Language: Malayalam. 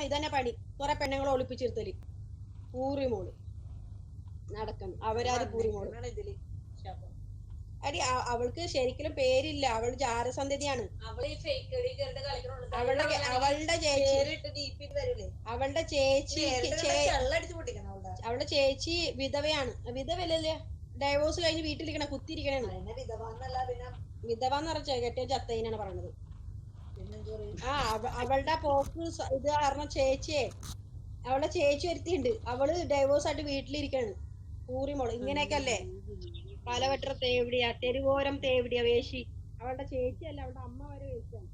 ഇതന്നെ പണി. കുറെ പെണ്ണുങ്ങളെ ഒളിപ്പിച്ചിരുത്തല്. പൂറിമോള് നടക്കണം. അവരാര് പൂറിമോള്. അടി അവൾക്ക് ശരിക്കും പേരില്ല. അവൾ ജാരസന്ധതിയാണ്. അവളുടെ ചേച്ചി വിധവയാണ്. വിധവല്ലേ, ഡൈവോഴ്സ് കഴിഞ്ഞ് വീട്ടിലിരിക്കണ, കുത്തിരിക്കണേന്ന്. വിധവാന്ന് പറഞ്ഞ കെട്ടിയ ചത്തയിനാണ് പറയണത്. അവളുടെ പോക്ക് ഇത് കാരണം അവളുടെ ചേച്ചി ഒരുത്തിയുണ്ട്. അവള് ഡൈവോഴ്സ് ആയിട്ട് വീട്ടിലിരിക്കാണ്. പൂറിമോള്. ഇങ്ങനെയൊക്കെ അല്ലേ പലവട്ട തേവിടിയ, തെരുവോരം തേവിടിയ വേശി. അവളുടെ ചേച്ചിയല്ല, അവളുടെ അമ്മ വരെ വേശിയാണ്.